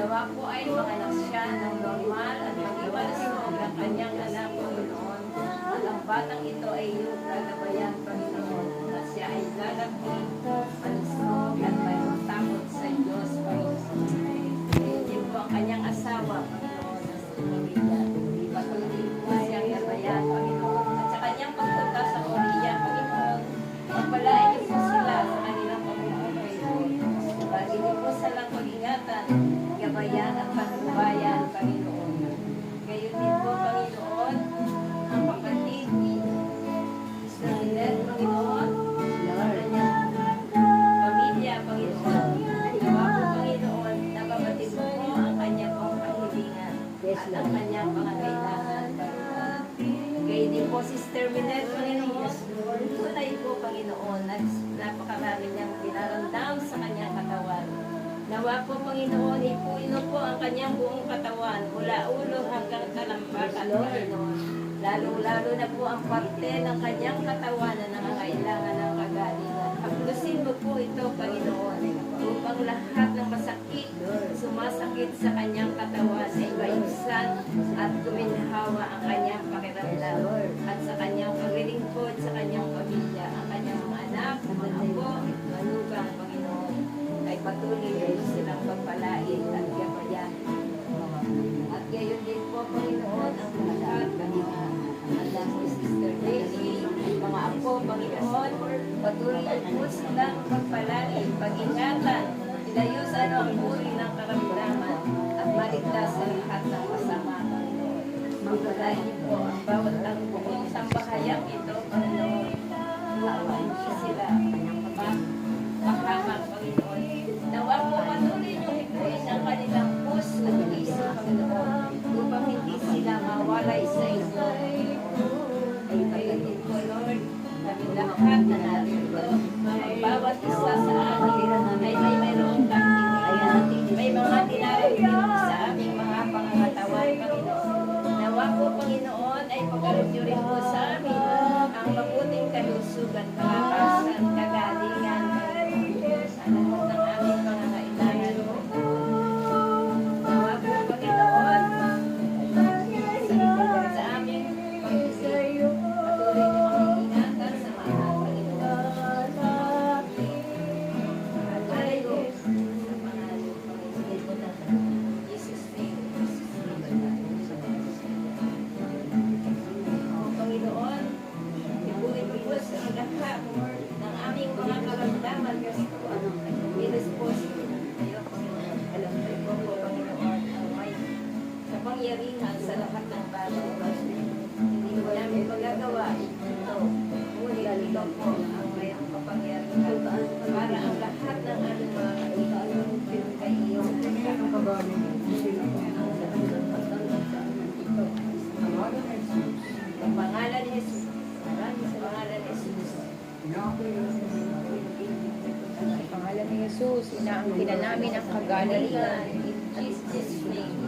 Nawa po ay manganak siya ng normal at mag-iwalasog ang kanyang anak, Panginoon. At ang batang ito ay iyong gagabayan, Panginoon. At siya ay lalaki, malusog at mayroong takot sa Diyos, Panginoon. Ngayon din po ang kanyang asawa, Panginoon, na si Maria. Patuloy po siyang gabayan, Panginoon. At sa kanyang pagpunta sa Korea, Panginoon, pagpalain niyo po sila sa kanilang pamumuhay, Lord. Bagi niyo po sa lang pag-ingatan, gabayan at patnubayan, Panginoon. Gayon din po, Panginoon, ang kapatid ni Sister Lynette, Panginoon, sa kanyang pamilya, Panginoon. Nawa po, Panginoon, nababatid mo po ang kanyang pong kahilingan at ang kanyang pangangailangan, Panginoon. Gayon din po, Sister Lynette, Panginoon, tunay po, Panginoon, napakarami niyang dinaramdam sa kanyang katawan. Nawa po, Panginoon, ipuino po ang kanyang buong katawan mula ulo hanggang talampakan, Panginoon. Lalo-lalo na po ang parte ng kanyang katawan na nangangailangan ng kagalingan. Haplusin mo po ito, Panginoon, upang lahat ng masakit, sumasakit sa kanyang katawan ay maibsan at kuminhawa ang kanyang pakiramdam at sa kanyang paglilingkod sa kanyang pamilya, ang kanyang mga anak, mga apo, manugang, Panginoon, ay patuloy kayo silang pagpalain at gabayan. At gayon din po, Panginoon, ang lahat, Panginoon, anak ni Sister Daisy, mga apo, Panginoon, patuloy po silang pagpalain, pag-ingatan, ilayo sa ang uri ng karamdaman at maligtas sa lahat ng masama, Panginoon. Magpalain po ang bawat ang buong sambahayang ito, Panginoon. Awan niyo sila, pahamak, Panginoon. Nawa po patuloy niyong hikuin ang kanilang puso at isip, Panginoon, upang hindi sila mawalay sa inyo, Panginoon. Ay pagdating po, Lord, kami lahat na narito, ang bawat isa sa amin ay may mayroong kahilingan, may mga tinarinig sa aming mga pangangatawan, Panginoon. Nawa po, Panginoon, ay pagkaroon niyo rin po sa amin ang mabuting kalusugan, kalakasan, kagalingan, Panginoon, sa lahat ng aming pangangailangan, Panginoon. Nawa po, Panginoon, sa aming pagsisayo, patuloy niyo kami ingatan sa mga Panginoon. Hallelujah. Sa pangalan, Panginoon, Jesus' name. Panginoon, ibuhin mo po sa lahat ng aming mga karamdaman kasi po i-response kayo, Panginoon. Alam ko po, Panginoon, ang may kapangyarihan sa lahat ng bagay. Hindi ko namin magagawa ito. Ngunit ito po ang may kapangyarihan para ang lahat ng aming mga kaibigan kay iyo. Sa pangalan ni Jesus. Sa pangalan ni Jesus. Sa pangalan ni Jesus, inaangkin namin ang kagalingan. In Jesus' name.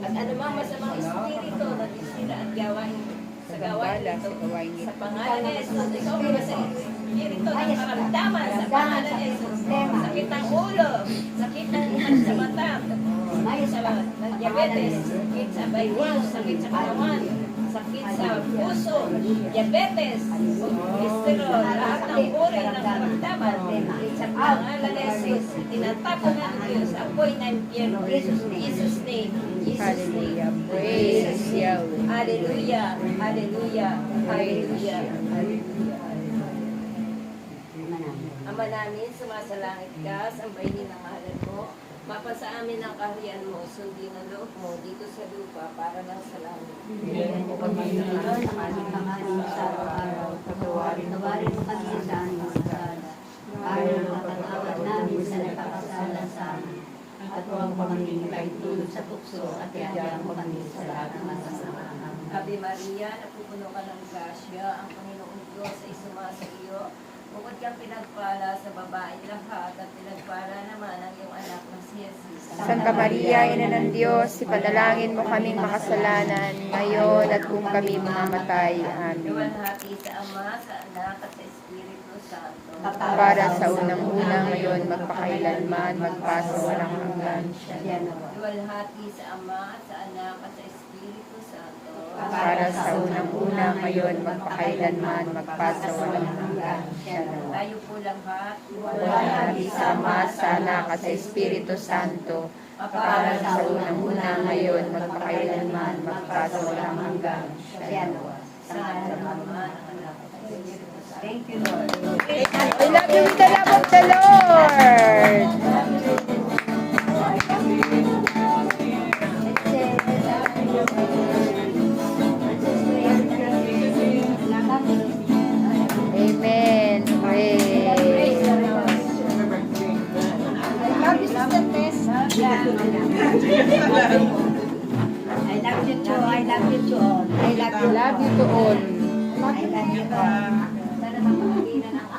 At anumang masamang espiritu na disila at gawain sa gawain ito. Sa pangalan ni Jesus, ikaw ang masamang espiritu ng karamdaman. Sa pangalan ni Jesus, sakit ng ulo, sakit ng sa mata, sakit sa diabetes, sakit sa baywang, sakit sa katawan, sakit sa puso, diabetes, cholesterol, lahat ng uri ng karamdaman. Sa pangalan ni Jesus, tinatapon ng Diyos, apoy ng impyerno. Jesus' name. Jesus' name. Hallelujah. Praise Yahweh. Hallelujah. Hallelujah. Hallelujah. Hallelujah. Ama namin, sumasalangit ka, sambahin ng ngalan mo. Mapasa amin ang kaharian mo, sundin ang loob mo dito sa lupa para lang sa langit. Bigyan mo kami ngayon ang aming kakanin sa araw-araw. Patawarin mo kami sa aming kasalanan. Ayaw ng patatawad namin sa nagkakasala sa amin. At huwag kami kaitulog sa tukso at iadaan mo kami sa lahat ng masasama. Ave Maria, napupuno ka ng grasya, ang Panginoong Diyos ay sumasa iyo. Bukod kang pinagpala sa babae lahat at pinagpala naman ang iyong anak na si Jesus. Santa Maria, Ina ng Diyos, ipanalangin mo kaming makasalanan, ngayon at kung kami mamamatay. Amen. Luwalhati sa Ama, sa Anak at sa Espiritu Santo. para sa unang-una ngayon, magpakailanman, magpasawalang hanggan. Luwalhati sa Ama, at sa Anak, at sa Espiritu Santo. Para sa unang-una ngayon, magpakailanman, magpasawalang hanggan. Tayo po lahat. Luwalhati sa Ama, sa Anak, at sa Espiritu Santo, para sa unang-una ngayon, magpakailanman, magpasawalang hanggan. Sa ngalan ng Ama, ng Anak, at ng Espiritu Santo. Thank you, Lord. I love you with the love of the Lord. Amen. Pray. I love you too. I love you to all. I love you. Love you to all. I love you all. Sana mapakagilan ang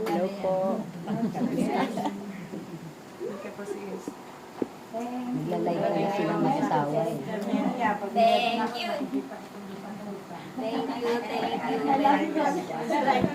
Hello po. Naglalay ko na silang mag-asawa eh. Thank you. Thank you. Thank you.